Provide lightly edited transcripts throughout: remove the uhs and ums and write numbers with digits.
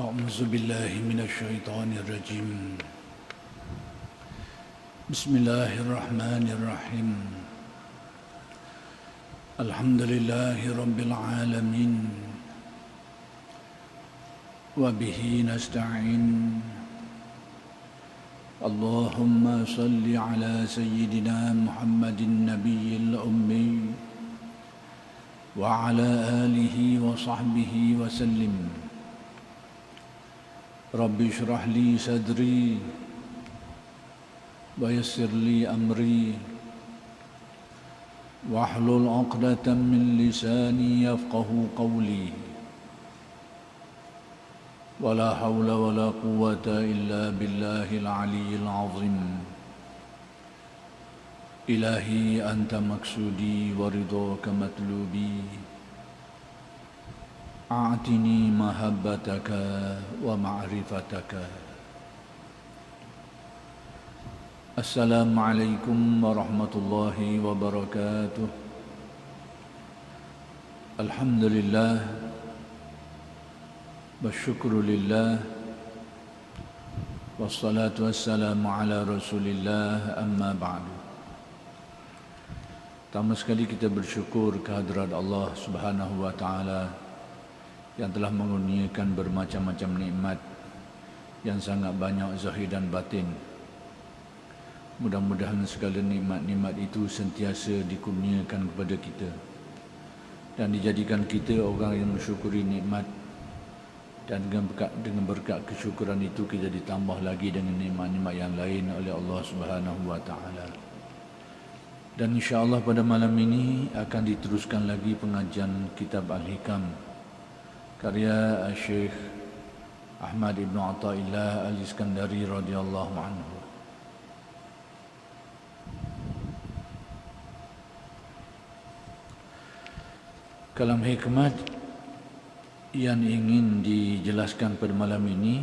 أعوذ بالله من الشيطان الرجيم بسم الله الرحمن الرحيم الحمد لله رب العالمين وبه نستعين اللهم صل على سيدنا محمد النبي الأمي وعلى آله وصحبه وسلم رب اشرح لي صدري ويسر لي أمري واحلل عقدة من لساني يفقه قولي ولا حول ولا قوة إلا بالله العلي العظيم إلهي أنت مقصودي ورضاك مطلوبي أعطني محبتك ومعرفتك. السلام عليكم ورحمة الله وبركاته. الحمد لله والشكر لله والصلاة والسلام على رسول الله أما بعد. Pertama sekali kita bersyukur kehadirat Allah Subhanahu wa taala yang telah mengurniakan bermacam-macam nikmat yang sangat banyak zahir dan batin. Mudah-mudahan segala nikmat-nikmat itu sentiasa dikurniakan kepada kita dan dijadikan kita orang yang mensyukuri nikmat, dan dengan berkat kesyukuran itu kita ditambah lagi dengan nikmat-nikmat yang lain oleh Allah Subhanahu wa taala. Dan insya-Allah pada malam ini akan diteruskan lagi pengajian kitab Al-Hikam karya Syekh Ahmad Ibn Athaillah Al-Iskandari radhiyallahu anhu. Kalam hikmat yang ingin dijelaskan pada malam ini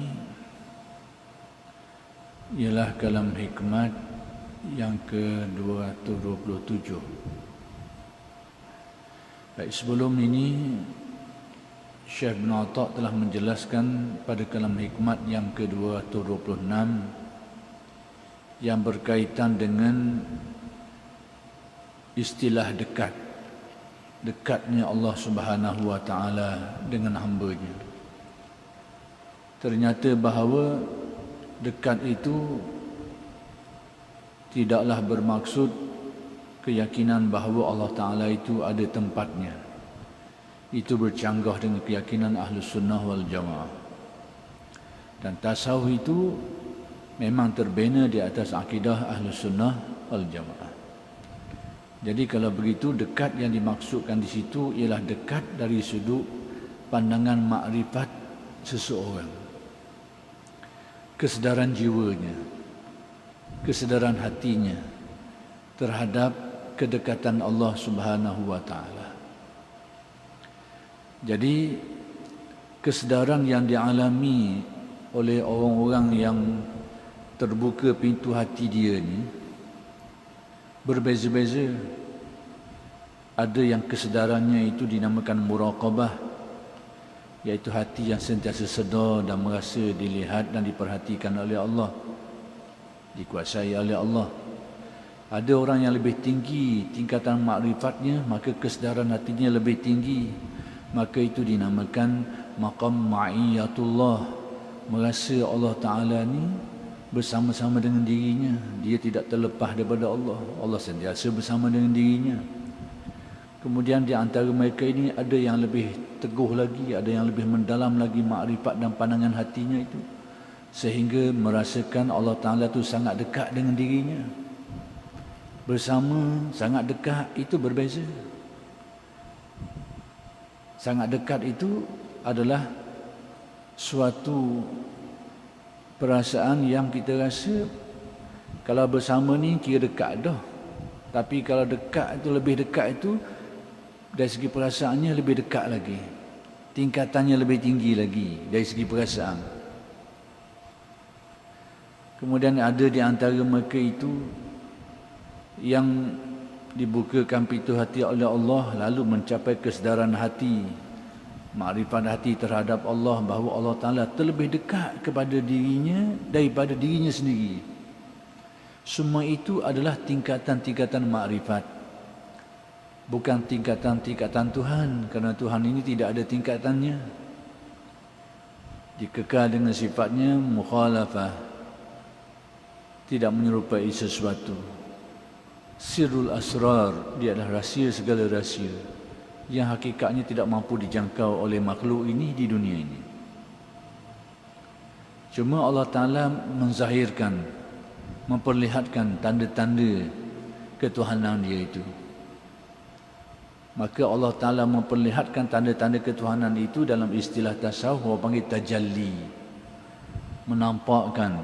ialah kalam hikmat yang ke-227. Baik, sebelum ini Syekh Ibn Atha telah menjelaskan pada kalam hikmat yang ke-226 yang berkaitan dengan istilah dekat. Dekatnya Allah Subhanahu wa taala dengan hamba-Nya. Ternyata bahawa dekat itu tidaklah bermaksud keyakinan bahawa Allah Taala itu ada tempatnya. Itu bercanggah dengan keyakinan Ahlus Sunnah wal Jamaah. Dan tasawuf itu memang terbina di atas akidah Ahlus Sunnah wal Jamaah. Jadi kalau begitu, dekat yang dimaksudkan di situ ialah dekat dari sudut pandangan makrifat seseorang, kesedaran jiwanya, kesedaran hatinya terhadap kedekatan Allah Subhanahu wa taala. Jadi kesedaran yang dialami oleh orang-orang yang terbuka pintu hati dia ni berbeza-beza. Ada yang kesedarannya itu dinamakan muraqabah, iaitu hati yang sentiasa sedar dan merasa dilihat dan diperhatikan oleh Allah, dikuasai oleh Allah. Ada orang yang lebih tinggi tingkatan makrifatnya, maka kesedaran hatinya lebih tinggi, maka itu dinamakan maqam ma'iyatullah. Merasa Allah Ta'ala ni bersama-sama dengan dirinya. Dia tidak terlepas daripada Allah. Allah sentiasa bersama dengan dirinya. Kemudian di antara mereka ini ada yang lebih teguh lagi, ada yang lebih mendalam lagi makrifat dan pandangan hatinya itu, sehingga merasakan Allah Ta'ala itu sangat dekat dengan dirinya. Bersama, sangat dekat, itu berbeza. Sangat dekat itu adalah suatu perasaan yang kita rasa kalau bersama ni kira dekat dah. Tapi kalau dekat itu, lebih dekat itu, dari segi perasaannya lebih dekat lagi. Tingkatannya lebih tinggi lagi dari segi perasaan. Kemudian ada di antara mereka itu yang dibukakan pintu hati oleh Allah lalu mencapai kesedaran hati Makrifat hati terhadap Allah, bahawa Allah Ta'ala terlebih dekat kepada dirinya daripada dirinya sendiri. Semua itu adalah tingkatan-tingkatan makrifat, bukan tingkatan-tingkatan Tuhan, kerana Tuhan ini tidak ada tingkatannya. Dikekal dengan sifatnya mukhalafah, tidak menyerupai sesuatu. Sirrul asrar, dia adalah rahsia segala rahsia, yang hakikatnya tidak mampu dijangkau oleh makhluk ini di dunia ini. Cuma Allah Ta'ala menzahirkan, memperlihatkan tanda-tanda ketuhanan dia itu. Maka Allah Ta'ala memperlihatkan tanda-tanda ketuhanan itu dalam istilah tasawuf, orang panggil tajalli. Menampakkan,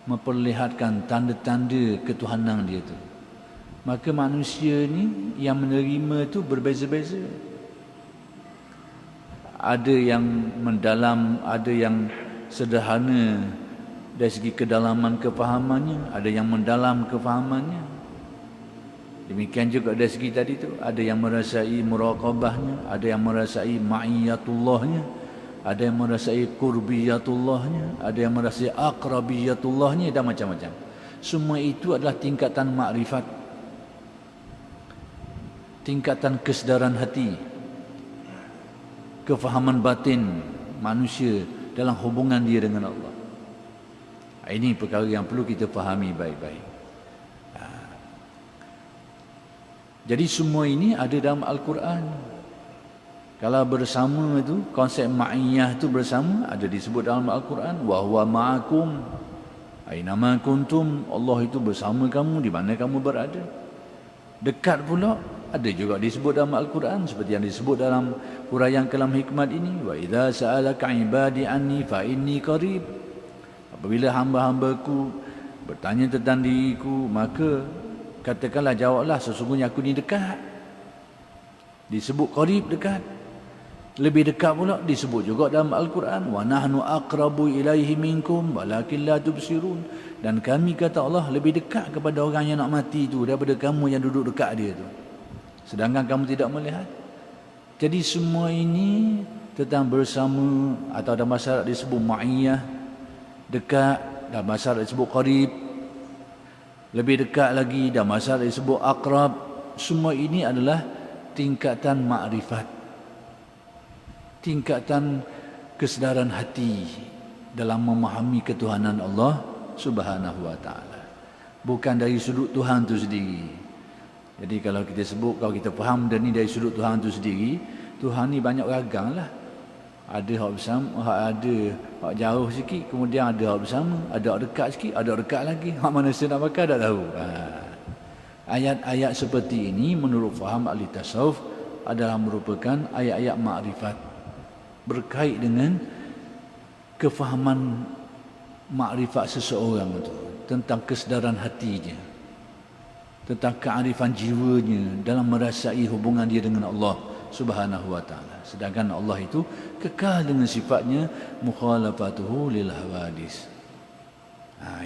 memperlihatkan tanda-tanda ketuhanan dia itu. Maka manusia ni yang menerima itu berbeza-beza. Ada yang mendalam, ada yang sederhana dari segi kedalaman kefahamannya, ada yang mendalam kefahamannya. Demikian juga dari segi tadi tu, ada yang merasai muraqabahnya, ada yang merasai ma'iyatullahnya, ada yang merasai qurbiyatullahnya, ada yang merasai aqrabiyatullahnya, dan macam-macam. Semua itu adalah tingkatan makrifat, tingkatan kesedaran hati, kefahaman batin manusia dalam hubungan dia dengan Allah. Ini perkara yang perlu kita fahami baik-baik. Jadi semua ini ada dalam Al-Quran. Kalau bersama itu, konsep ma'iyah itu bersama, ada disebut dalam Al-Quran. Wa huwa ma'akum aynama kuntum. Allah itu bersama kamu di mana kamu berada. Dekat pula ada juga disebut dalam Al-Quran, seperti yang disebut dalam huraian kalam hikmat ini. Wa idza sa'alaka ibadi anni fa inni qarib. Apabila hamba-hambaku bertanya tentang diriku, maka katakanlah, jawablah, sesungguhnya aku ni dekat. Disebut qarib, dekat. Lebih dekat pula disebut juga dalam Al-Quran. Wa nahnu aqrabu ilaihi minkum walakin la tubsirun. Dan kami, kata Allah, lebih dekat kepada orang yang nak mati itu daripada kamu yang duduk dekat dia tu, sedangkan kamu tidak melihat. Jadi semua ini tentang bersama, atau dalam bahasa Arab disebut ma'iyah, dekat. Dalam bahasa Arab disebut qarib, lebih dekat lagi. Dalam bahasa Arab disebut aqrab. Semua ini adalah tingkatan makrifat, tingkatan kesedaran hati dalam memahami ketuhanan Allah Subhanahu wa ta'ala, bukan dari sudut Tuhan itu sendiri. Jadi kalau kita sebut, kalau kita faham dan ni dari sudut Tuhan itu sendiri, Tuhan ni banyak ragam lah. Ada hak bersama, ada hak jauh sikit, kemudian ada hak bersama, ada hak dekat sikit, ada hak dekat lagi. Hak mana saya nak pakai tak tahu. Ayat-ayat seperti ini menurut faham ahli tasawuf adalah merupakan ayat-ayat makrifat, berkait dengan kefahaman makrifat seseorang itu, tentang kesedaran hatinya, tentang kearifan jiwanya dalam merasai hubungan dia dengan Allah Subhanahu wa ta'ala. Sedangkan Allah itu kekal dengan sifatnya mukhalafatuhu lil hawadis.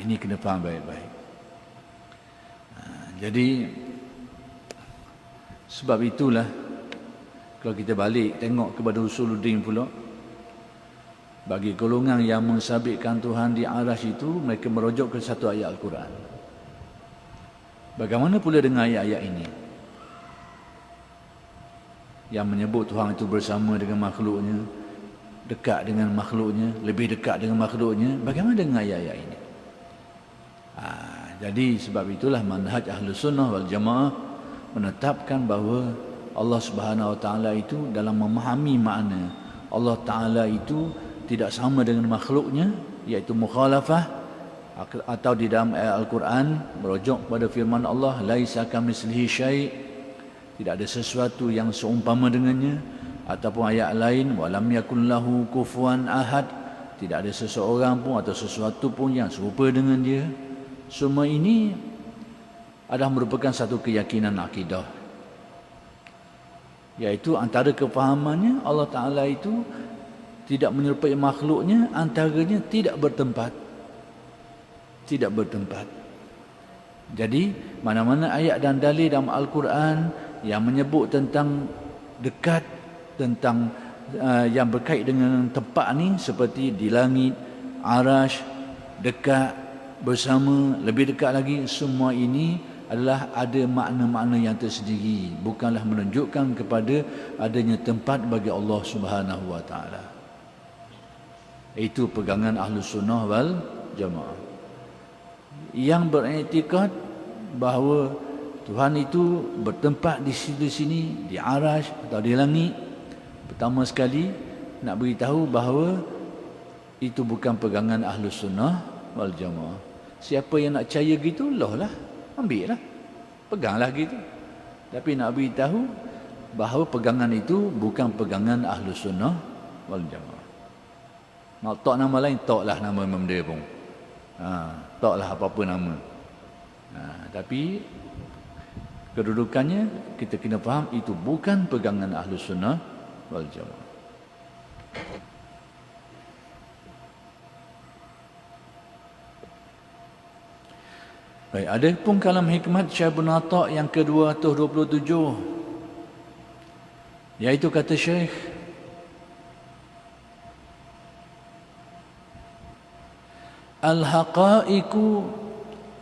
Ini kena faham baik-baik. Jadi sebab itulah, kalau kita balik tengok kepada usuluddin pula, bagi golongan yang mensabitkan Tuhan di arasy itu, mereka merujuk ke satu ayat Al-Quran. Bagaimana pula dengan ayat-ayat ini yang menyebut Tuhan itu bersama dengan makhluknya, dekat dengan makhluknya, lebih dekat dengan makhluknya? Bagaimana dengan ayat-ayat ini? Jadi sebab itulah manhaj Ahlus Sunnah wal Jamaah menetapkan bahawa Allah Subhanahu wa ta'ala itu dalam memahami makna Allah Ta'ala itu tidak sama dengan makhluknya, iaitu mukhalafah, atau di dalam ayat Al-Quran merujuk pada firman Allah, laisa kamitslihi syai', tidak ada sesuatu yang seumpama dengannya. Ataupun ayat lain, walam yakun lahu kufuwan ahad, tidak ada seseorang pun atau sesuatu pun yang serupa dengan dia. Semua ini adalah merupakan satu keyakinan akidah, iaitu antara kefahamannya Allah Ta'ala itu tidak menyerupai makhluknya, antaranya tidak bertempat. Tidak bertempat. Jadi mana-mana ayat dan dalil dalam Al-Quran yang menyebut tentang dekat, tentang yang berkait dengan tempat ni seperti di langit, arash, dekat, bersama, lebih dekat lagi, semua ini adalah ada makna-makna yang tersendiri, bukanlah menunjukkan kepada adanya tempat bagi Allah Subhanahu wa taala. Itu pegangan Ahlus Sunnah wal Jamaah yang beriktikad bahawa Tuhan itu bertempat di sini, di arash atau di langit. Pertama sekali nak beritahu bahawa itu bukan pegangan Ahlus Sunnah wal Jamaah. Siapa yang nak percaya gitu, Allah lah, ambil lah, peganglah gitu. Tapi nak beritahu bahawa pegangan itu bukan pegangan Ahlus Sunnah wal Jamaah. Nak tak nama lain, taklah nama Imam dia pun. Taklah apa-apa nama. Tapi kedudukannya kita kena faham itu bukan pegangan Ahlus Sunnah wal Jamaah. Baik, ada pun kalam hikmat Syekh Ibn Atta yang ke-227, iaitu kata Syekh, al-haqaiqu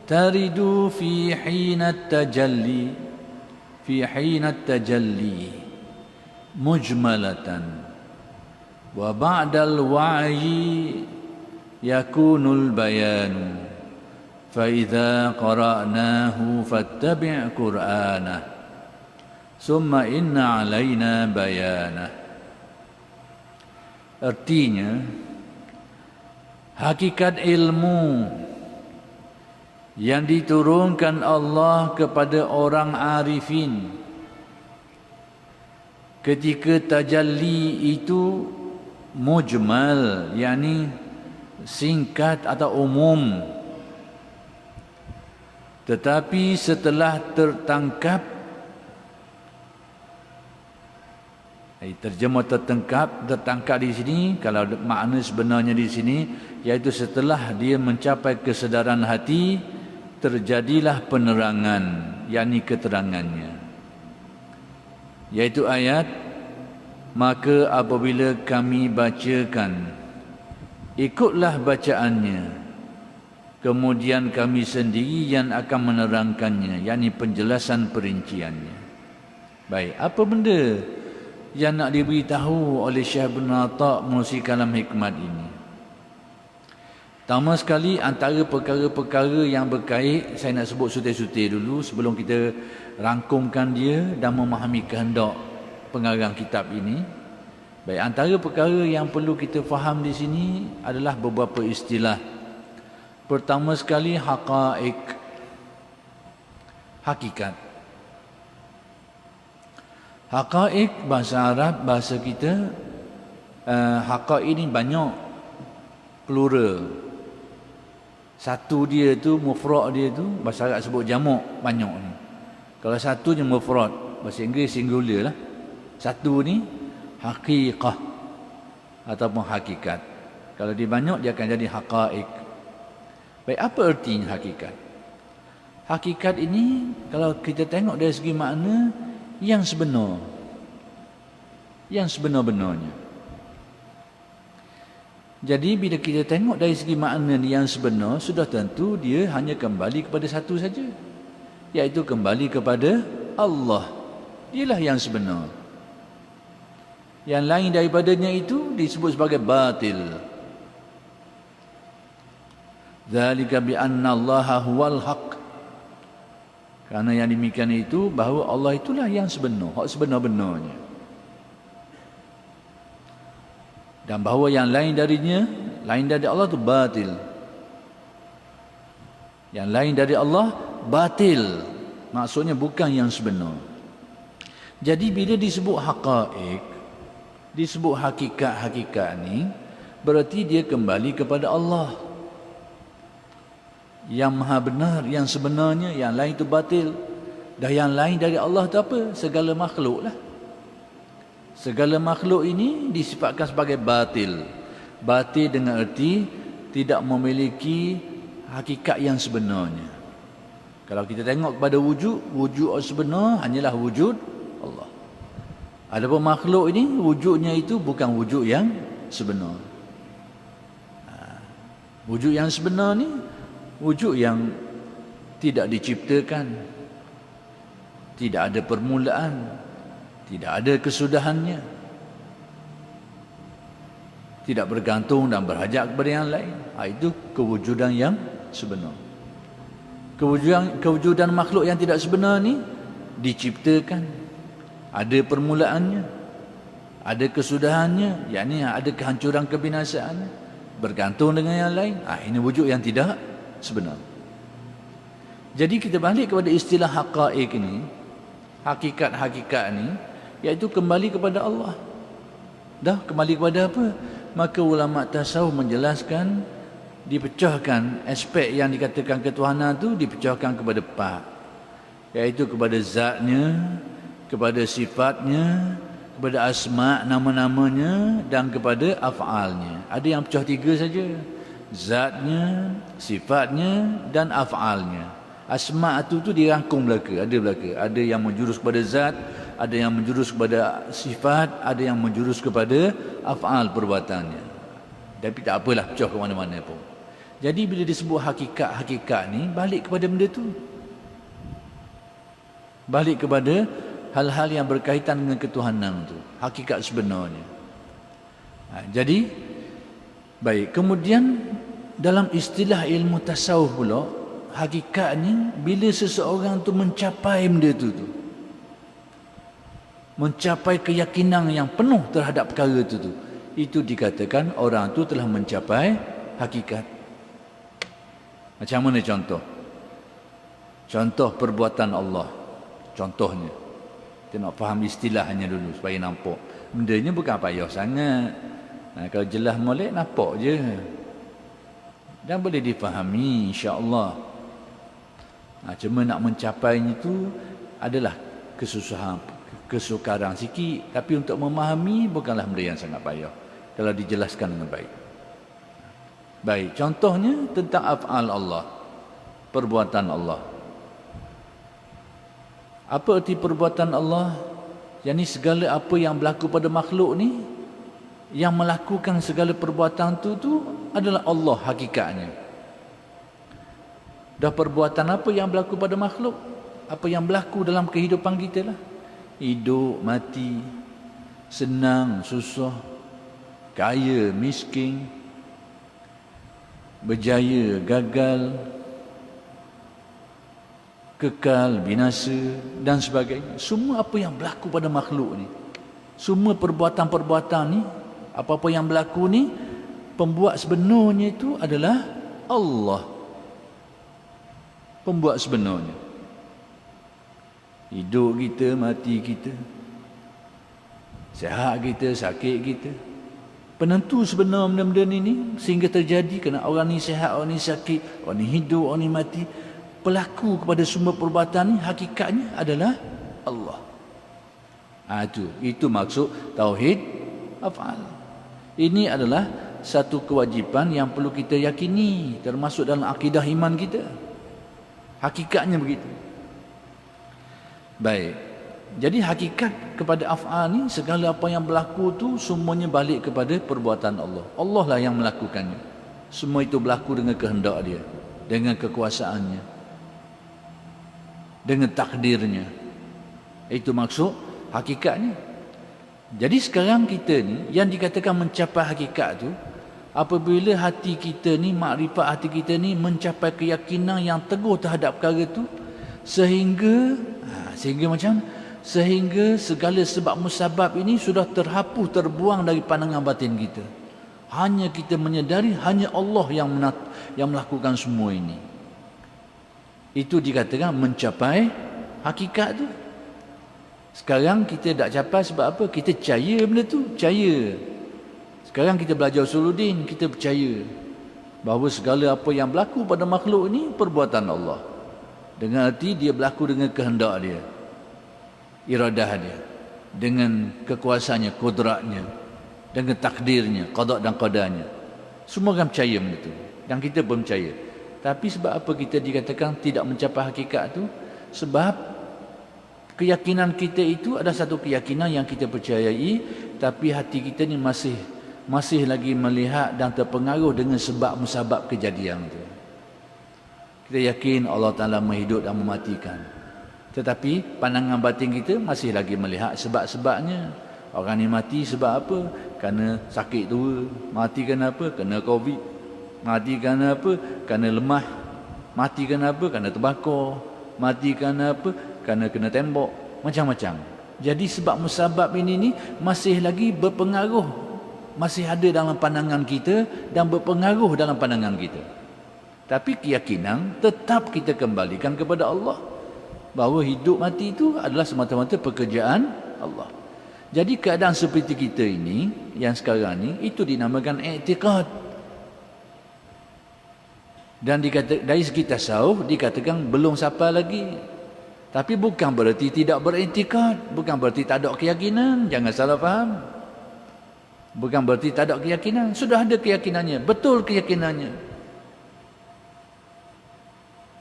taridu fi hina tajalli mujmalatan wa ba'dal wa'yi yakunul bayanu fa idza qara'nahu fattabi' qur'anah summa inna 'alaina bayanah. Artinya, hakikat ilmu yang diturunkan Allah kepada orang arifin ketika tajalli itu mujmal, yakni singkat atau umum, tetapi setelah tertangkap, terjemah tertangkap di sini, kalau makna sebenarnya di sini, iaitu setelah dia mencapai kesedaran hati, terjadilah penerangan, yakni keterangannya. Iaitu ayat, maka apabila kami bacakan, ikutlah bacaannya, kemudian kami sendiri yang akan menerangkannya, yakni penjelasan perinciannya. Baik, apa benda yang nak diberitahu oleh Syekh Ibn Atta melalui kalam hikmat ini? Pertama sekali, antara perkara-perkara yang berkait, saya nak sebut sutir-sutir dulu sebelum kita rangkumkan dia dan memahami kehendak pengarang kitab ini. Baik, antara perkara yang perlu kita faham di sini adalah beberapa istilah. Pertama sekali, haqaiq, hakikat. Haqaiq bahasa Arab, bahasa kita, haqaiq ini banyak, plural. Satu dia tu, mufrad dia tu, bahasa Arab sebut jamak, banyak ni. Kalau satu je mufrad, bahasa Inggeris singular lah. Satu ni haqiqah ataupun hakikat. Kalau dia banyak, dia akan jadi haqaiq. Baik, apa artinya hakikat? Hakikat ini, kalau kita tengok dari segi makna, yang sebenar, yang sebenar-benarnya. Jadi bila kita tengok dari segi makna yang sebenar, sudah tentu dia hanya kembali kepada satu saja, iaitu kembali kepada Allah. Dialah yang sebenar. Yang lain daripadanya itu disebut sebagai batil. Zalika bi anna Allaha huwal haq. Kerana yang demikian itu bahawa Allah itulah yang sebenar, hak sebenar-benarnya. Dan bahawa yang lain darinya, lain dari Allah itu batil. Yang lain dari Allah batil, maksudnya bukan yang sebenar. Jadi bila disebut haqaiq, disebut hakikat-hakikat ni, berarti dia kembali kepada Allah yang maha benar, yang sebenarnya. Yang lain itu batil. Dan yang lain dari Allah itu apa? Segala makhluk lah. Segala makhluk ini disifatkan sebagai batil. Batil dengan erti tidak memiliki hakikat yang sebenarnya. Kalau kita tengok kepada wujud, wujud sebenar hanyalah wujud Allah. Adapun makhluk ini wujudnya itu bukan wujud yang sebenar. Wujud yang sebenar ni wujud yang tidak diciptakan, tidak ada permulaan, tidak ada kesudahannya, tidak bergantung dan berhajat kepada yang lain. Itu kewujudan yang sebenar. Kewujudan makhluk yang tidak sebenar ni diciptakan, ada permulaannya, ada kesudahannya, yakni ada kehancuran kebinasaan, bergantung dengan yang lain. Ini wujud yang tidak sebenar. Jadi kita balik kepada istilah haqaiq ini, hakikat-hakikat ni, iaitu kembali kepada Allah. Dah kembali kepada apa? Maka ulama tasawuf menjelaskan, dipecahkan aspek yang dikatakan ketuhanan tu dipecahkan kepada 4, iaitu kepada zatnya, kepada sifatnya, kepada asma' nama-namanya, dan kepada af'alnya. Ada yang pecah 3 saja, zatnya, sifatnya dan af'alnya. Asma' tu dirangkum belaka, ada yang menjurus kepada zat, ada yang menjurus kepada sifat, ada yang menjurus kepada af'al perbuatannya. Tapi tak apalah, pecah ke mana-mana pun. Jadi bila disebut hakikat-hakikat ni, balik kepada benda tu. Balik kepada hal-hal yang berkaitan dengan ketuhanan tu, hakikat sebenarnya. Jadi baik, kemudian dalam istilah ilmu tasawuf pula, hakikat ni bila seseorang tu mencapai benda tu, mencapai keyakinan yang penuh terhadap perkara tu, itu dikatakan orang tu telah mencapai hakikat. Macam mana contoh? Contoh perbuatan Allah. Contohnya, kita nak faham istilahnya dulu supaya nampak. Bendanya bukan payah sangat. Kalau jelas molek, nampak je. Dan boleh difahami insya-Allah. Cuma nak mencapainya itu adalah kesusahan, kesukaran sikit. Tapi untuk memahami bukanlah benda yang sangat payah kalau dijelaskan dengan baik. Baik, contohnya tentang af'al Allah, perbuatan Allah. Apa erti perbuatan Allah? Yang ni segala apa yang berlaku pada makhluk ni, yang melakukan segala perbuatan tu adalah Allah hakikatnya. Dah perbuatan apa yang berlaku pada makhluk? Apa yang berlaku dalam kehidupan kita lah. Hidup, mati, senang, susah, kaya, miskin, berjaya, gagal, kekal, binasa dan sebagainya. Semua apa yang berlaku pada makhluk ni, semua perbuatan-perbuatan ni, apa-apa yang berlaku ni, pembuat sebenarnya itu adalah Allah. Pembuat sebenarnya. Hidup kita, mati kita, sihat kita, sakit kita, penentu sebenar benda-benda ni sehingga terjadi kerana orang ni sihat, orang ni sakit, orang ni hidup, orang ni mati. Pelaku kepada semua perbuatan ni hakikatnya adalah Allah. Itu maksud tauhid af'al. Ini adalah satu kewajipan yang perlu kita yakini, termasuk dalam akidah iman kita. Hakikatnya begitu. Baik. Jadi hakikat kepada af'al ni, segala apa yang berlaku tu semuanya balik kepada perbuatan Allah. Allah lah yang melakukannya. Semua itu berlaku dengan kehendak dia, dengan kekuasaannya, dengan takdirnya. Itu maksud hakikatnya. Jadi sekarang kita ni yang dikatakan mencapai hakikat tu, apabila hati kita ni, makrifat hati kita ni mencapai keyakinan yang teguh terhadap perkara tu, sehingga segala sebab musabab ini sudah terhapus, terbuang dari pandangan batin kita. Hanya kita menyedari hanya Allah yang melakukan semua ini. Itu dikatakan mencapai hakikat tu. Sekarang kita tak capai sebab apa? Kita percaya benda tu, percaya. Sekarang kita belajar usuluddin, kita percaya bahawa segala apa yang berlaku pada makhluk ini perbuatan Allah. Dengan arti dia berlaku dengan kehendak dia, iradah dia, dengan kekuasaannya, kudratnya, dengan takdirnya, qada dan qadarnya. Semua orang percaya benda tu, dan kita pun percaya. Tapi sebab apa kita dikatakan tidak mencapai hakikat tu? Sebab Keyakinan kita itu ada satu keyakinan yang kita percayai, tapi hati kita ni masih lagi melihat dan terpengaruh dengan sebab musabab kejadian itu. Kita yakin Allah Ta'ala menghidup dan mematikan, tetapi pandangan batin kita masih lagi melihat sebab-sebabnya. Orang ni mati sebab apa? Kerana sakit tua. Mati kerana apa? Kerana COVID. Mati kerana apa? Kerana lemah. Mati kerana apa? Kerana terbakar. Mati kerana apa? Kerana kena tembok. Macam-macam. Jadi sebab musabab ini masih lagi berpengaruh, masih ada dalam pandangan kita dan berpengaruh dalam pandangan kita. Tapi keyakinan tetap kita kembalikan kepada Allah, bahawa hidup mati itu adalah semata-mata pekerjaan Allah. Jadi keadaan seperti kita ini, yang sekarang ni, itu dinamakan i'tiqad. Dan dari segi tasawuf dikatakan belum sampai lagi. Tapi bukan berarti tidak beriktikad, bukan berarti tak ada keyakinan, jangan salah faham. Bukan berarti tak ada keyakinan, sudah ada keyakinannya, betul keyakinannya.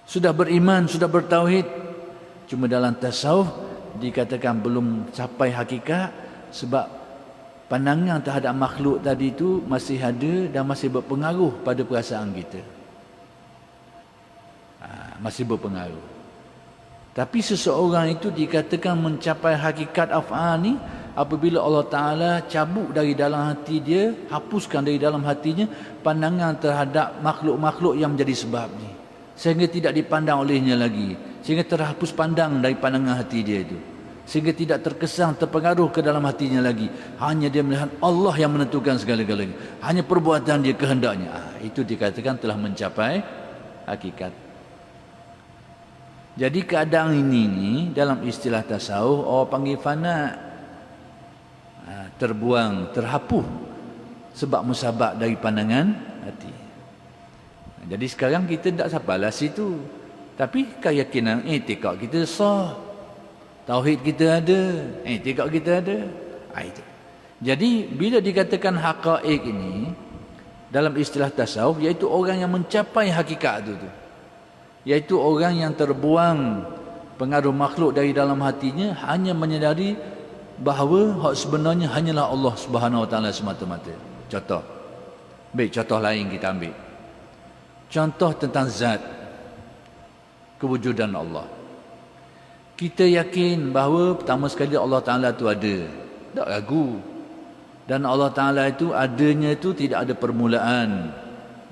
Sudah beriman, sudah bertauhid. Cuma dalam tasawuf dikatakan belum sampai hakikat, sebab pandangan terhadap makhluk tadi itu masih ada dan masih berpengaruh pada perasaan kita. Masih berpengaruh. Tapi seseorang itu dikatakan mencapai hakikat af'al ni apabila Allah Ta'ala cabut dari dalam hati dia, hapuskan dari dalam hatinya pandangan terhadap makhluk-makhluk yang menjadi sebab ni, sehingga tidak dipandang olehnya lagi, sehingga terhapus pandang dari pandangan hati dia itu, sehingga tidak terkesan, terpengaruh ke dalam hatinya lagi. Hanya dia melihat Allah yang menentukan segala-galanya, hanya perbuatan dia, kehendaknya. Itu dikatakan telah mencapai hakikat. Jadi keadaan ini dalam istilah tasawuf orang panggil fana, terbuang, terhapus sebab musabab dari pandangan hati. Jadi sekarang kita tak sampailah situ, tapi keyakinan i'tikad kita sah, tauhid kita ada, i'tikad kita ada. Itu. Jadi bila dikatakan haqaiq ini dalam istilah tasawuf, iaitu orang yang mencapai hakikat itu tu, iaitu orang yang terbuang pengaruh makhluk dari dalam hatinya, hanya menyedari bahawa hak sebenarnya hanyalah Allah Subhanahu Wa Taala semata-mata. Contoh, baik, contoh lain kita ambil. Contoh tentang zat, kewujudan Allah. Kita yakin bahawa pertama sekali Allah Ta'ala itu ada, tak ragu. Dan Allah Ta'ala itu adanya itu tidak ada permulaan,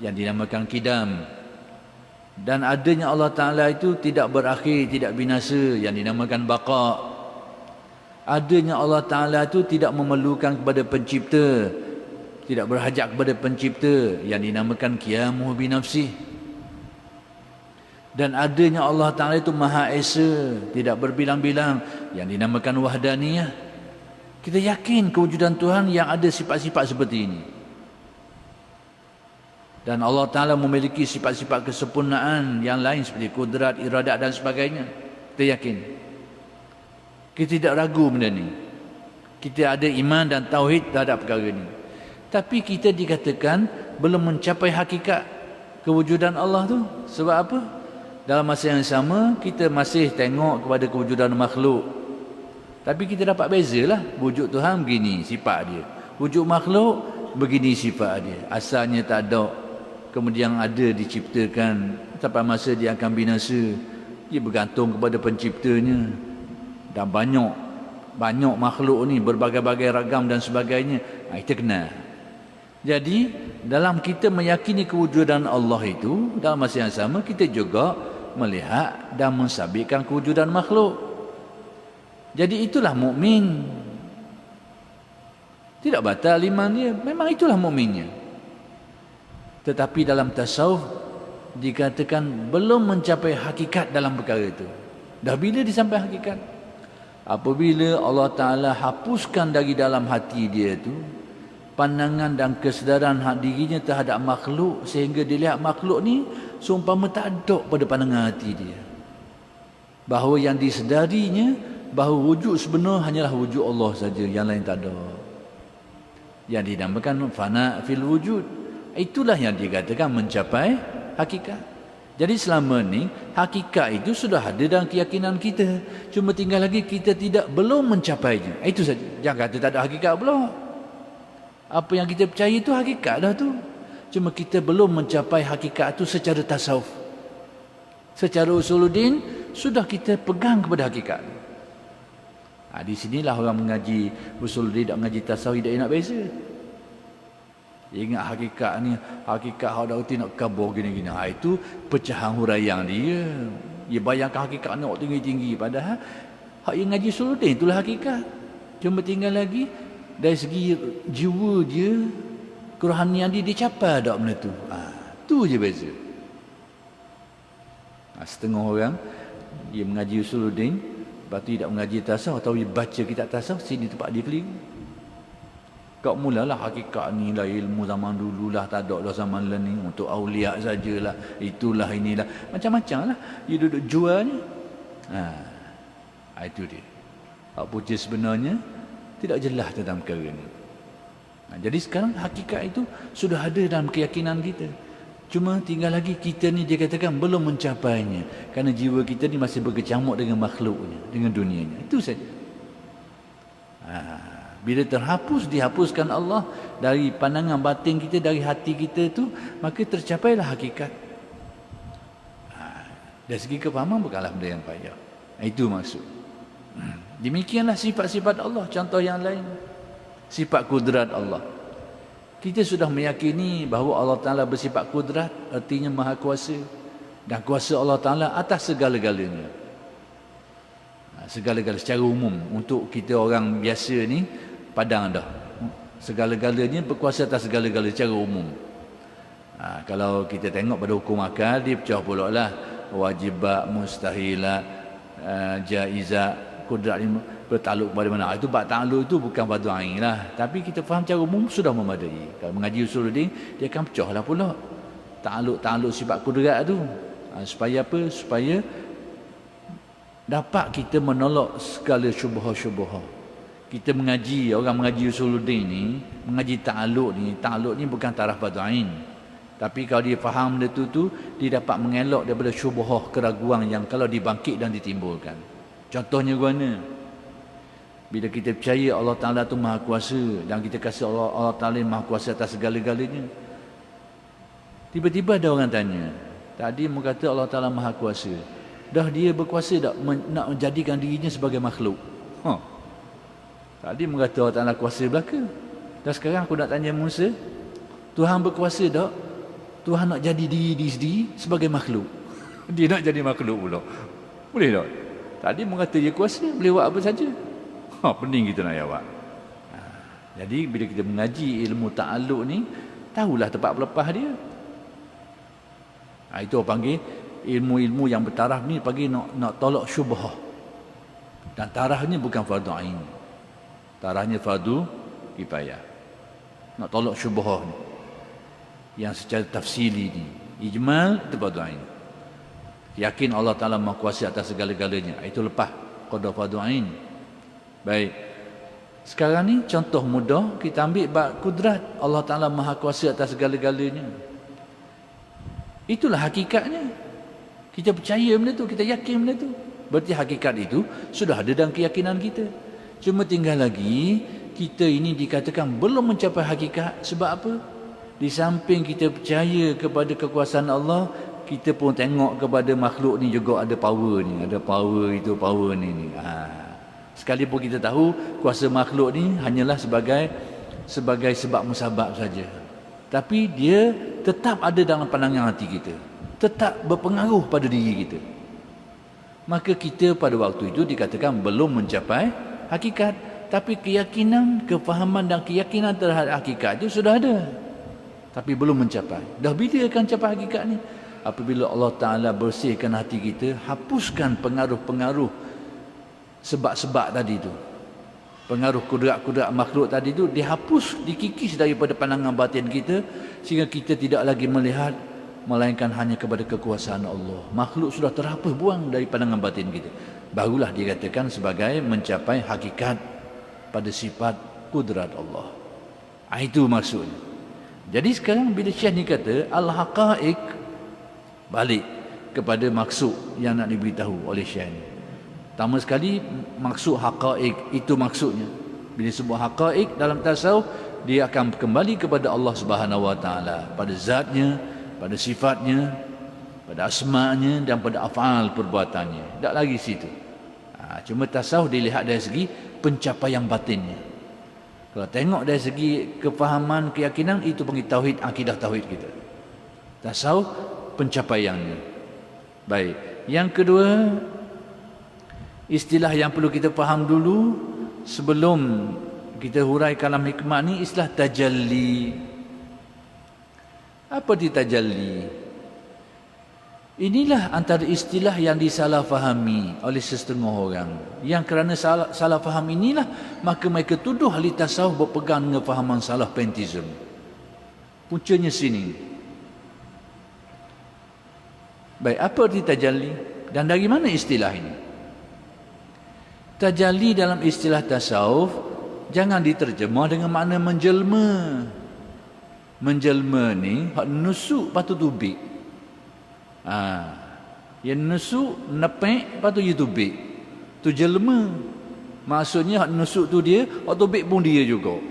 yang dinamakan kidam. Dan adanya Allah Ta'ala itu tidak berakhir, tidak binasa, yang dinamakan baqa. Adanya Allah Ta'ala itu tidak memerlukan kepada pencipta, tidak berhajat kepada pencipta, yang dinamakan qiyamuh binafsih. Dan adanya Allah Ta'ala itu Maha Esa, tidak berbilang-bilang, yang dinamakan wahdaniyah. Kita yakin kewujudan Tuhan yang ada sifat-sifat seperti ini. Dan Allah Ta'ala memiliki sifat-sifat kesempurnaan yang lain seperti kudrat, iradat dan sebagainya. Kita yakin. Kita tidak ragu benda ni. Kita ada iman dan tauhid terhadap perkara ini. Tapi kita dikatakan belum mencapai hakikat kewujudan Allah tu. Sebab apa? Dalam masa yang sama, kita masih tengok kepada kewujudan makhluk. Tapi kita dapat bezalah. Wujud Tuhan begini sifat dia, wujud makhluk begini sifat dia. Asalnya tak ada, kemudian ada, diciptakan, sampai masa dia akan binasa. Dia bergantung kepada penciptanya. Dan banyak makhluk ni, berbagai-bagai ragam dan sebagainya. Kita kenal. Jadi dalam kita meyakini kewujudan Allah itu, dalam masa yang sama kita juga melihat dan mensabitkan kewujudan makhluk. Jadi itulah mukmin. Tidak batal iman dia, memang itulah mukminnya. Tetapi dalam tasawuf dikatakan belum mencapai hakikat dalam perkara itu. Dah bila dia sampai hakikat? Apabila Allah Ta'ala hapuskan dari dalam hati dia itu pandangan dan kesedaran dirinya terhadap makhluk, sehingga dia lihat makhluk ni seumpama tak ada pada pandangan hati dia. Bahawa yang disedarinya, bahawa wujud sebenar hanyalah wujud Allah saja, yang lain tak ada. Yang dinamakan fana fil wujud. Itulah yang dikatakan mencapai hakikat. Jadi selama ni hakikat itu sudah ada dalam keyakinan kita. Cuma tinggal lagi kita belum mencapainya. Itu saja. Jangan kata tak ada hakikat pula. Apa yang kita percaya itu hakikat dah tu. Cuma kita belum mencapai hakikat itu secara tasawuf. Secara usuluddin sudah kita pegang kepada hakikat. Di sinilah orang mengaji usuluddin dan mengaji tasawuf dia nak beza. Dia ingat hakikat ni, hakikat hak dauti nak kabur gini-gini. Itu pecahan huraian dia. Dia bayangkan hakikat nak tinggi-tinggi. Padahal hak yang ngaji usuluddin itulah hakikat. Cuma tinggal lagi dari segi jiwa dia, kerohanian dia capai tak benda tu. Tu je beza. Setengah orang dia mengaji usuluddin, lepas tu dia tak mengaji tasawuf atau dia baca kitab tasawuf, sini tempat dia keliru. Kau mulalah hakikat ni lah ilmu zaman dulu lah, tak ada lah zaman ni untuk awliya sajalah, itulah inilah, macam-macam lah dia duduk jualnya. Itu dia. Apa je sebenarnya tidak jelas tentang perkara ni. Jadi sekarang hakikat itu sudah ada dalam keyakinan kita. Cuma tinggal lagi kita ni dia katakan belum mencapainya. Kerana jiwa kita ni masih berkecamuk dengan makhluknya, dengan dunianya. Itu saja. Bila dihapuskan Allah dari pandangan batin kita, dari hati kita tu, maka tercapailah hakikat. Dari segi kefahaman bukanlah benda yang payah. Itu maksud. Demikianlah sifat-sifat Allah. Contoh yang lain, sifat kudrat Allah. Kita sudah meyakini bahawa Allah Ta'ala bersifat kudrat, artinya maha kuasa. Dan kuasa Allah Ta'ala atas segala-galanya. Segala-galanya secara umum. Untuk kita orang biasa ni, padang dah. Segala-galanya berkuasa atas segala-galanya secara umum. Kalau kita tengok pada hukum akal, dia pecah pula lah. Wajibat, mustahilat, jaizat, kudrat ni bertakluk pada mana. Itu bab takluk itu bukan fardu ain lah. Tapi kita faham secara umum sudah memadai. Kalau mengaji usuluddin, dia akan pecah lah pula. Takluk sifat kudrat tu. Supaya apa? Supaya dapat kita menolak segala syubhah-syubhah. Kita mengaji, orang mengaji usuluddin ni, mengaji takluk ni bukan taraf fardu ain. Tapi kalau dia faham benda tu, dia dapat mengelak daripada syubhah, keraguan yang kalau dibangkit dan ditimbulkan. Contohnya guna, bila kita percaya Allah Ta'ala tu maha kuasa dan kita kasih Allah Ta'ala maha kuasa atas segala-galanya, tiba-tiba ada orang tanya, tadi mu kata Allah Ta'ala maha kuasa, dah dia berkuasa tak nak menjadikan dirinya sebagai makhluk? Tadi mu kata Allah Ta'ala kuasa belaka, dan sekarang aku nak tanya Musa, Tuhan berkuasa tak Tuhan nak jadi diri sendiri sebagai makhluk? Dia nak jadi makhluk pula, boleh tak? Tadi mu kata dia kuasa, boleh buat apa saja. Pening kita nak jawab. Jadi bila kita mengaji ilmu ta'aluk ni, tahulah tempat pelepah dia. Itu orang panggil ilmu-ilmu yang bertaraf ni, panggil nak tolak syubhah. Dan tarafnya bukan fardu ain. Tarafnya fardu kifayah. Nak tolak syubhah ni, yang secara tafsili ni, ijmal itu fardu ain. Yakin Allah Ta'ala maha kuasa atas segala-galanya, itu lepas qada fardu ain. Baik. Sekarang ni contoh mudah, kita ambil bab kudrat. Allah Ta'ala maha kuasa atas segala-galanya. Itulah hakikatnya. Kita percaya benda tu, kita yakin benda tu. Berarti hakikat itu sudah ada dalam keyakinan kita. Cuma tinggal lagi, kita ini dikatakan belum mencapai hakikat. Sebab apa? Di samping kita percaya kepada kekuasaan Allah, kita pun tengok kepada makhluk ni juga ada power ni. Ada power itu, power ni. Sekalipun kita tahu kuasa makhluk ni hanyalah sebagai sebab musabab saja. Tapi dia tetap ada dalam pandangan hati kita. Tetap berpengaruh pada diri kita. Maka kita pada waktu itu dikatakan belum mencapai hakikat. Tapi keyakinan, kefahaman dan keyakinan terhadap hakikat itu sudah ada. Tapi belum mencapai. Dah bila akan capai hakikat ni? Apabila Allah Ta'ala bersihkan hati kita, hapuskan pengaruh-pengaruh sebab-sebab tadi tu, pengaruh kudrat-kudrat makhluk tadi tu dihapus, dikikis daripada pandangan batin kita, sehingga kita tidak lagi melihat melainkan hanya kepada kekuasaan Allah. Makhluk sudah terhapus, buang dari pandangan batin kita. Barulah dikatakan sebagai mencapai hakikat pada sifat kudrat Allah. Itu maksudnya. Jadi sekarang bila Syekh ni kata al-haqaiq, balik kepada maksud yang nak diberitahu oleh Syekh ni. Pertama sekali, maksud haqa'iq, itu maksudnya. Bila sebut haqa'iq dalam tasawuf, dia akan kembali kepada Allah Subhanahu Wa Taala, pada zatnya, pada sifatnya, pada asma'nya dan pada af'al perbuatannya. Tak lagi situ. Cuma tasawuf dilihat dari segi pencapaian batinnya. Kalau tengok dari segi kefahaman, keyakinan, itu panggil tauhid, akidah tauhid kita. Tasawuf pencapaiannya. Baik. Yang kedua, istilah yang perlu kita faham dulu sebelum kita hurai kalam hikmah ni, istilah tajalli. Apa di tajalli? Inilah antara istilah yang disalah fahami oleh setengah orang. Yang kerana salah faham inilah, maka mereka tuduh ahli tasawuf berpegang dengan fahaman salah pentism. Puncanya sini. Baik, apa arti tajalli? Dan dari mana istilah ini? Tajalli dalam istilah tasawuf jangan diterjemah dengan makna menjelma. Menjelma ni hak nusuk patut tubik. Yang nusuk nepek patut dia tubik. Tu jelma. Maksudnya hak nusuk tu dia, hak tubik pun dia juga.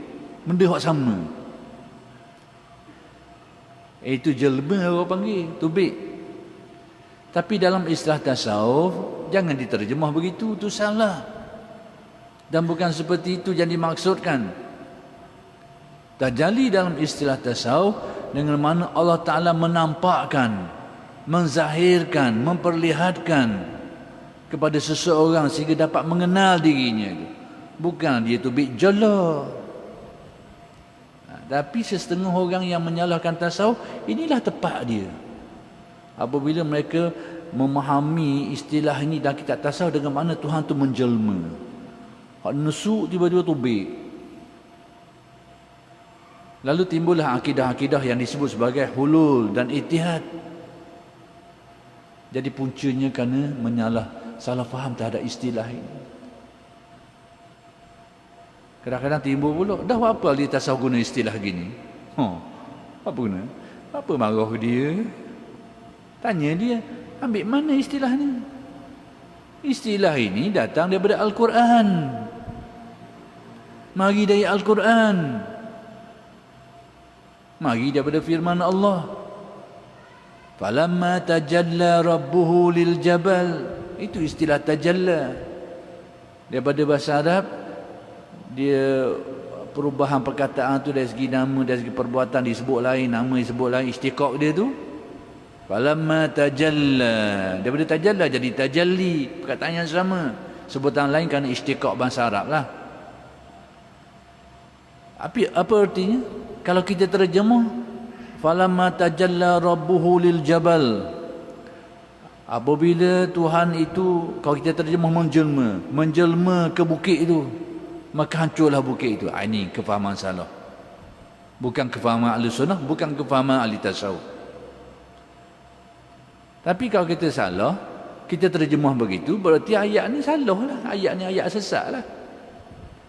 Benda hak sama. Itu jelma orang panggil, tubik. Tapi dalam istilah tasawuf jangan diterjemah begitu, tu salah. Dan bukan seperti itu yang dimaksudkan. Tajalli dalam istilah tasawuf dengan mana Allah Ta'ala menampakkan, menzahirkan, memperlihatkan kepada seseorang sehingga dapat mengenal dirinya. Bukan dia tubik jala. Tapi setengah orang yang menyalahkan tasawuf, inilah tepat dia. Apabila mereka memahami istilah ini dalam kitab tasawuf dengan mana Tuhan tu menjelma. Hak nusuk tiba-tiba tubik. Lalu timbullah akidah-akidah yang disebut sebagai hulul dan ittihad. Jadi puncanya kerana salah faham terhadap istilah ini. Kadang-kadang timbul pula, dah apa dia tasawuf guna istilah gini? Apa guna? Apa marah dia? Tanya dia, ambil mana istilah ni? Istilah ini datang daripada Al-Quran. Mari dari Al-Quran. Mari daripada firman Allah. Falamma tajalla rabbuhu lil jabal. Itu istilah tajalla. Daripada bahasa Arab, dia perubahan perkataan tu dari segi nama, dari segi perbuatan disebut lain, nama disebut lain, istiqaq dia tu. Falamma tajalla. Daripada tajalla jadi tajalli. Perkataan yang sama. Sebutan lain kerana istiqaq bahasa Arab lah. Apa artinya? Kalau kita terjemah, falamma tajalla rabbuhu lil jabal. Apabila Tuhan itu, kalau kita terjemah menjelma ke bukit itu, maka hancurlah bukit itu. Ini kefahaman salah. Bukan kefahaman ahli sunnah, bukan kefahaman ahli tasawuf. Tapi kalau kita salah, kita terjemah begitu, berarti ayat ni salah lah. Ayat ni ayat sesat lah.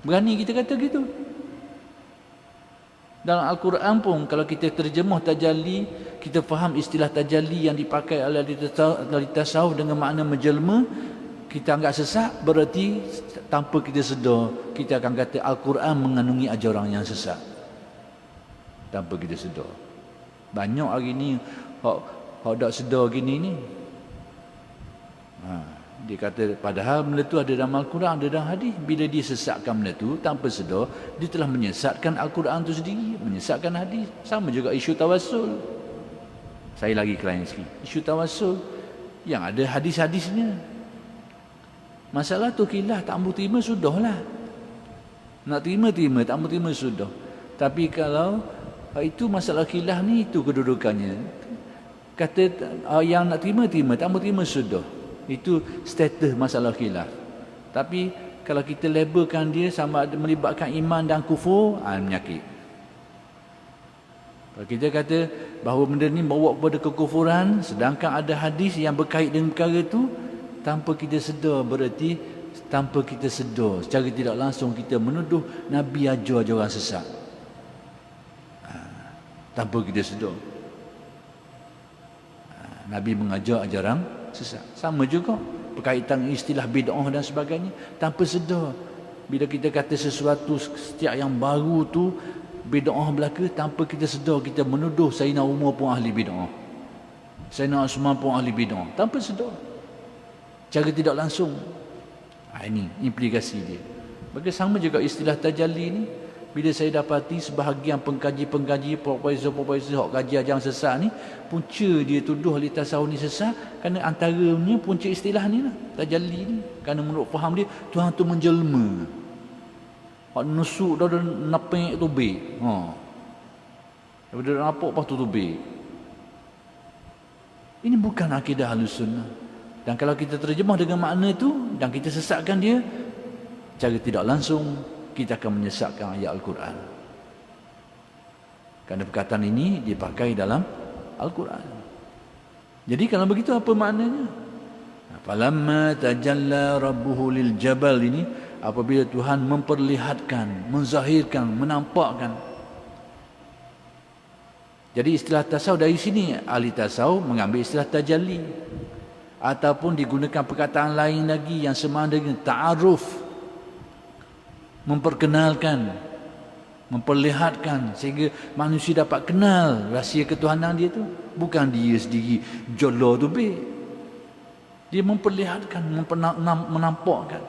Berani kita kata gitu. Dalam Al-Quran pun kalau kita terjemah tajalli, kita faham istilah tajalli yang dipakai oleh ahli tasawuf dengan makna menjelma, kita anggap sesat, berarti tanpa kita sedar kita akan kata Al-Quran mengandungi ajaran yang sesat. Tanpa kita sedar. Banyak hari ni hak tak sedar gini ni. Dia kata padahal benda tu ada dalam Al-Quran, ada dalam hadis. Bila dia sesatkan benda tu tanpa sedar, dia telah menyesatkan Al-Quran tu sendiri, menyesatkan hadis. Sama juga isu tawassul. Saya lagi ke lain sikit. Isu tawassul yang ada hadis-hadisnya. Masalah tu khilaf, tak mau terima sudahlah. Nak terima, tak mau terima sudah. Tapi kalau itu masalah khilaf ni, itu kedudukannya. Kata yang nak terima, tak mau terima sudah. Itu status masalah khilaf. Tapi kalau kita labelkan dia sama ada melibatkan iman dan kufur, menyakit. Kalau kita kata bahawa benda ni bawa kepada kekufuran, sedangkan ada hadis yang berkait dengan perkara itu, tanpa kita sedar, berarti tanpa kita sedar, secara tidak langsung kita menuduh Nabi ajar orang sesat. Tanpa kita sedar. Nabi mengajar ajaran sesat. Sama juga berkaitan istilah bid'ah dan sebagainya, tanpa sedar. Bila kita kata sesuatu setiap yang baru tu bid'ah belaka, tanpa kita sedar kita menuduh Sayyidina Umar pun ahli bid'ah, Sayyidina Osman pun ahli bid'ah, tanpa sedar, cara tidak langsung. Ini implikasi dia. Bagi sama juga istilah tajalli ni, bila saya dapati sebahagian pengkaji-pengkaji, profesor-profesor hak kaji ajaran sesat ni, punca dia tuduh ahli tasawuf ni sesat kerana antaranya punca istilah ni lah, tajalli ni. Kerana menurut faham dia, Tuhan tu menjelma. Hak nusuk dah napik tubik. Daripada nampak lepas tu tubik. Ini bukan akidah Ahlus Sunnah. Dan kalau kita terjemah dengan makna tu dan kita sesatkan dia, cara tidak langsung kita akan menyesatkan ayat Al-Quran. Kerana perkataan ini dipakai dalam Al-Quran. Jadi kalau begitu apa maknanya? Falamma tajalla rabbuhu lil jabal ini, apabila Tuhan memperlihatkan, menzahirkan, menampakkan. Jadi istilah tasawuf dari sini, ahli tasawuf mengambil istilah tajalli. Ataupun digunakan perkataan lain lagi yang sama dengan ta'aruf, memperkenalkan, memperlihatkan sehingga manusia dapat kenal rahsia ketuhanan dia tu. Bukan dia sendiri jolo tu be. Dia memperlihatkan, menampakkan.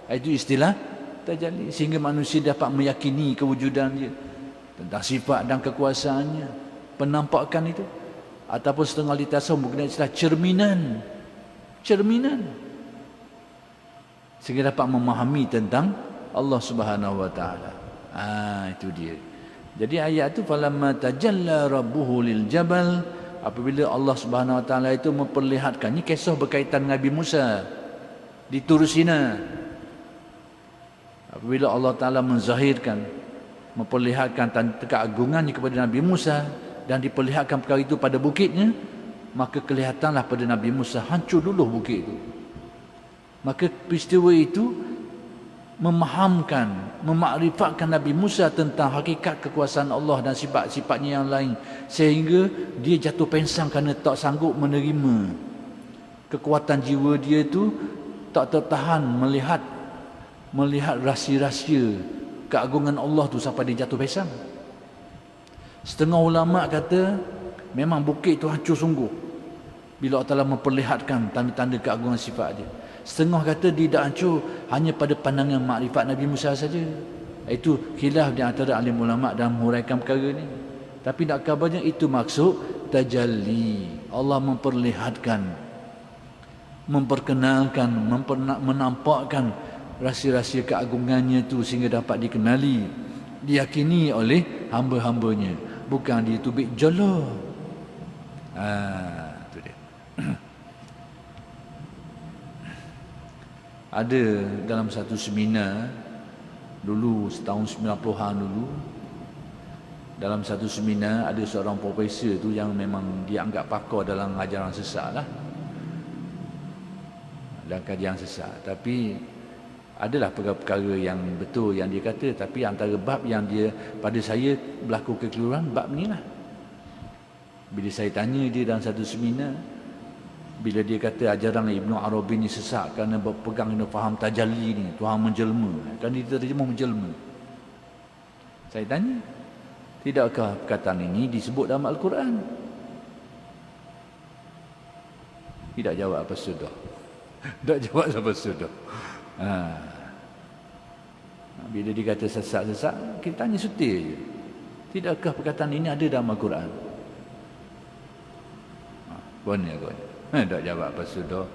Itu istilah tajalli, sehingga manusia dapat meyakini kewujudan dia, tentang sifat dan kekuasaannya, penampakan itu. Ataupun setengah ahli tasawuf menggunakan istilah cerminan, sehingga dapat memahami tentang Allah Subhanahu wa taala. Itu dia. Jadi ayat tu falamma tajalla rabbuhu lil jabal, apabila Allah Subhanahu wa taala itu memperlihatkan. Ini kisah berkaitan Nabi Musa di Tur Sina. Apabila Allah taala menzahirkan, memperlihatkan keagungannya kepada Nabi Musa dan diperlihatkan perkara itu pada bukitnya, maka kelihatanlah pada Nabi Musa hancur dulu bukit itu. Maka peristiwa itu memahamkan, memakrifatkan Nabi Musa tentang hakikat kekuasaan Allah dan sifat-sifatnya yang lain, sehingga dia jatuh pensang kerana tak sanggup menerima. Kekuatan jiwa dia itu tak tertahan melihat rahsia-rahsia keagungan Allah tu sampai dia jatuh pensang. Setengah ulama kata memang bukit itu hancur sungguh bila Allah Ta'ala memperlihatkan tanda-tanda keagungan sifat dia. Setengah kata dia tidak hancur hanya pada pandangan makrifat Nabi Musa saja. Itu khilaf di antara alim ulama dalam menguraikan perkara ni. Tapi nak kabarnya itu maksud tajalli. Allah memperlihatkan, memperkenalkan, menampakkan rahsia-rahsia keagungannya itu sehingga dapat dikenali, diyakini oleh hamba-hambanya. Bukan dia tubik jolo. Itu dia. Ada dalam satu seminar dulu, setahun 90-an dulu, dalam satu seminar ada seorang profesor tu yang memang dia anggap pakar dalam ajaran sesat lah, dalam kajian sesat. Tapi adalah perkara-perkara yang betul yang dia kata, tapi antara bab yang dia pada saya berlaku kekeliruan, bab ni lah. Bila saya tanya dia dalam satu seminar, bila dia kata ajaran Ibn Arabi ni sesat kerana berpegang dengan faham tajalli ni, Tuhan menjelma, kan dia terjemah menjelma. Saya tanya, tidakkah perkataan ini disebut dalam Al-Quran? Tidak jawab apa sudah. Tak jawab apa sudah. Bila dia kata sesat-sesat, kita tanya sutil je. Tidakkah perkataan ini ada dalam Al-Quran? Gona. Tak jawab apa sudah.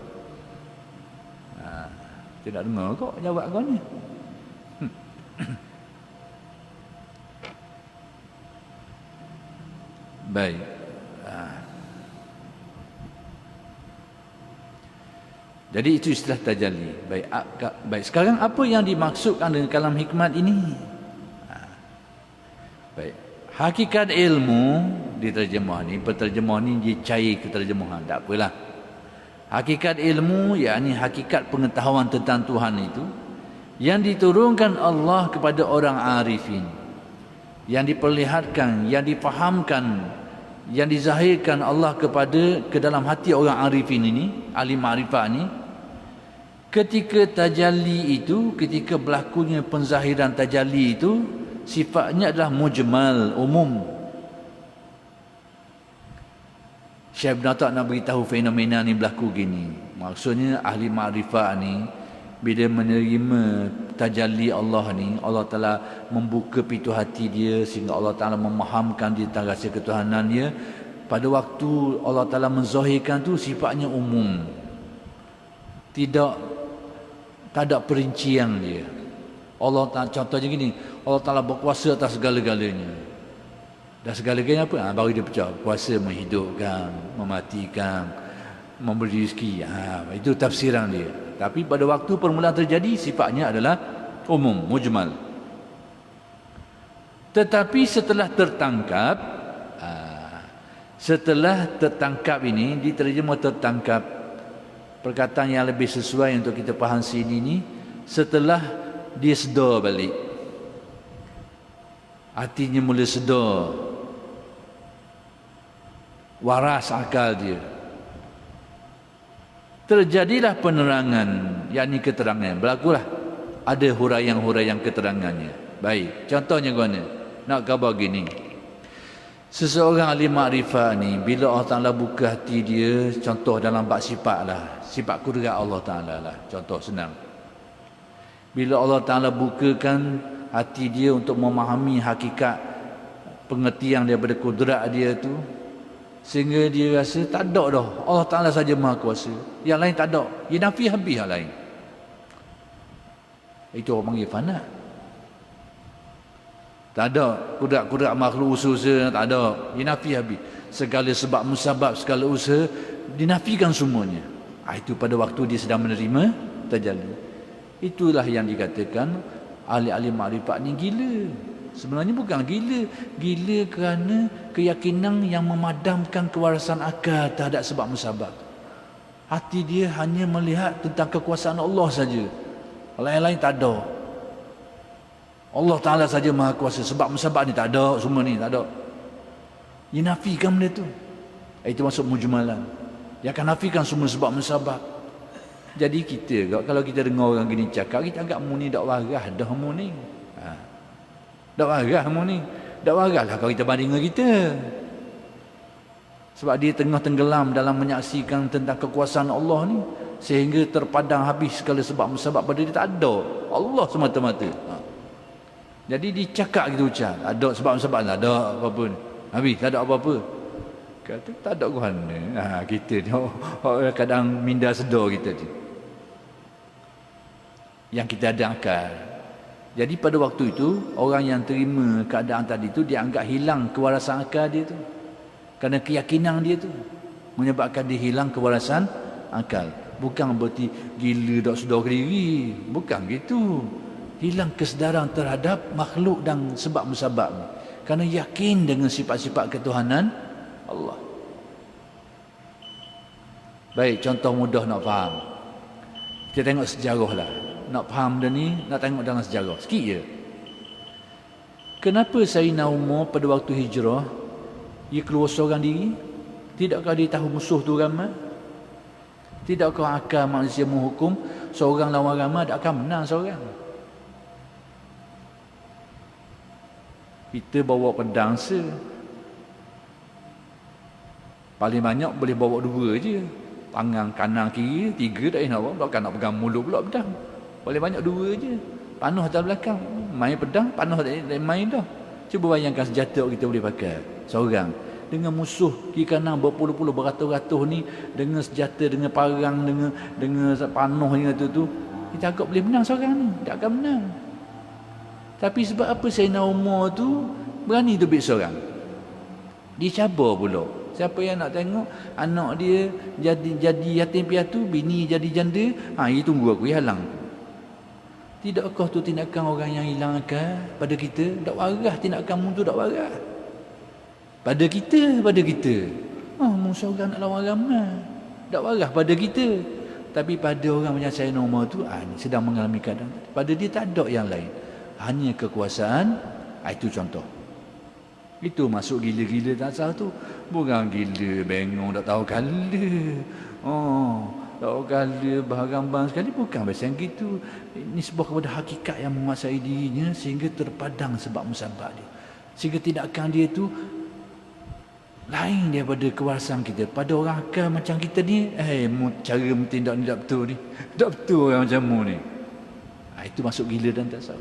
Tidak dengar kok jawab kau ni. Baik. Jadi itu istilah tajalli. Baik. Sekarang apa yang dimaksudkan dengan kalam hikmat ini? Baik. Hakikat ilmu diterjemah ni, penterjemah ni dia cair keterjemahan, tak apalah. Hakikat ilmu, yakni hakikat pengetahuan tentang Tuhan itu yang diturunkan Allah kepada orang arifin, yang diperlihatkan, yang difahamkan yang dizahirkan Allah ke dalam hati orang arifin ini, ahli ma'rifah ni, ketika tajalli itu, ketika berlakunya penzahiran tajalli itu, sifatnya adalah mujmal, umum. Syekh Ibn Atta' nak beritahu fenomena ni berlaku gini. Maksudnya ahli ma'rifah ni bila menerima tajalli Allah ni, Allah Ta'ala membuka pintu hati dia sehingga Allah Ta'ala memahamkan dia tentang rahsia ketuhanan dia. Pada waktu Allah Ta'ala menzahirkan tu sifatnya umum, tak ada perincian dia. Allah Ta'ala, contohnya gini, Allah Ta'ala berkuasa atas segala-galanya. Dan segala-galanya apa? Baru dia pecah. Kuasa menghidupkan, mematikan, memberi rezeki. Itu tafsiran dia. Tapi pada waktu permulaan terjadi, sifatnya adalah umum, mujmal. Tetapi setelah tertangkap ini, diterjemah tertangkap, perkataan yang lebih sesuai untuk kita faham sini ni, setelah dia sedar balik, hatinya mula sedar, waras akal dia, terjadilah penerangan, yakni keterangan. Berlakulah ada huraian-huraian keterangannya. Baik, contohnya gimana? Nak khabar gini, seseorang ahli makrifat ni, bila Allah Ta'ala buka hati dia, contoh dalam bab sifat lah, sifat kudrat Allah Ta'ala lah, contoh senang. Bila Allah Ta'ala bukakan hati dia untuk memahami hakikat pengertian daripada kudrat dia tu, sehingga dia rasa tak ada dah, Allah Ta'ala saja maha kuasa, yang lain tak ada, dia nafi habis yang lain. Itu orang panggil fana. Tak ada kudrat-kudrat makhluk usaha, tak ada, dia nafi habis. Segala sebab musabab, segala usaha dinafikan semuanya. Itu pada waktu dia sedang menerima tajalli. Itulah yang dikatakan ahli-ahli makrifat ni gila. Sebenarnya bukan gila, gila kerana keyakinan yang memadamkan kewarasan akal terhadap sebab musabab. Hati dia hanya melihat tentang kekuasaan Allah saja, lain-lain tak ada. Allah Ta'ala saja maha kuasa, sebab musabab ni tak ada, semua ni tak ada. Dia nafikan benda tu. Itu masuk mujmalan. Dia akan nafikan semua sebab musabab. Jadi kita, kalau kita dengar orang gini cakap, kita anggap mu ni dak warah dah mu ni. Dak warah mu ni. Dak warah lah kalau kita banding dengan kita. Sebab dia tengah tenggelam dalam menyaksikan tentang kekuasaan Allah ni, sehingga terpadang habis segala sebab musabab pada dia tak ada. Allah semata-mata. Jadi dicakap gitu ucap, ada sebab-sebab tak ada apa-apa ni. Habis tak ada apa-apa. Kata tak ada guna. Kita ni kadang minda sedar kita ni. Yang kita ada akal. Jadi pada waktu itu, orang yang terima keadaan tadi tu, dia anggap hilang kewarasan akal dia tu. Kerana keyakinan dia tu menyebabkan dia hilang kewarasan akal. Bukan berarti gila tak sedar diri. Bukan gitu. Hilang kesedaran terhadap makhluk dan sebab musabab ni, kerana yakin dengan sifat-sifat ketuhanan Allah. Baik, contoh mudah nak faham. Kita tengok sejarah lah. Nak faham dia ni, nak tengok dalam sejarah sikit je. Kenapa Sayyidina Umar pada waktu hijrah dia keluar seorang diri? Tidakkah dia tahu musuh tu ramai? Tidakkah akal manusia menghukum seorang lawan ramai tak akan menang seorang? Kita bawa pedang paling banyak boleh bawa 2 je. Tangan kanan kiri, 3 tak nak bawa. Takkan nak pegang mulut pula pedang. Paling banyak 2 je. Panah atas belakang. Main pedang, panah tak main dah. Cuba bayangkan senjata kita boleh pakai seorang. Dengan musuh kiri kanan berpuluh-puluh, beratus-ratus ni, dengan senjata, dengan parang, dengan panah yang tu. Kita agak boleh menang seorang ni. Tak akan menang. Tapi sebab apa Sayyidina Umar tu berani tu ambil seorang? Dia cabar pula. Siapa yang nak tengok anak dia jadi yatim piatu, bini jadi janda, dia tunggu aku, dia halang. Tidakkah tu tindakan orang yang hilang akal pada kita? Tak warah tindakan mu tu, tak warah. Pada kita. Mu seorang nak lawan ramai. Tak warah pada kita. Tapi pada orang macam Sayyidina Umar tu, ni sedang mengalami keadaan. Pada dia tak ada yang lain. Hanya kekuasaan, itu contoh. Itu masuk gila-gila tak sah tu. Bukan gila bengong tak tahu kala. Oh, tak tahu kala bahagamban sekali. Bukan macam gitu. Nisbah kepada hakikat yang menguasai dirinya sehingga terpadang sebab musabab dia. Sehingga tindakan dia tu lain daripada kewarasan kita. Pada orang akal macam kita ni, cara bertindak ni tak betul ni. Tak betul orang macam mu ni. Itu masuk gila dan tak sah.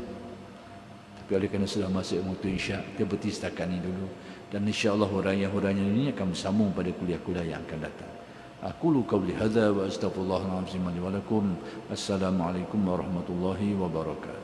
Tapi oleh kerana sudah masuk mutu insya, kita berhenti setakat ni dulu. Dan insya-Allah huraian-huraian ini akan bersambung pada kuliah-kuliah yang akan datang. Aqulu qawli hadza wa astaghfirullahal azim li wa lakum. Assalamualaikum warahmatullahi wabarakatuh.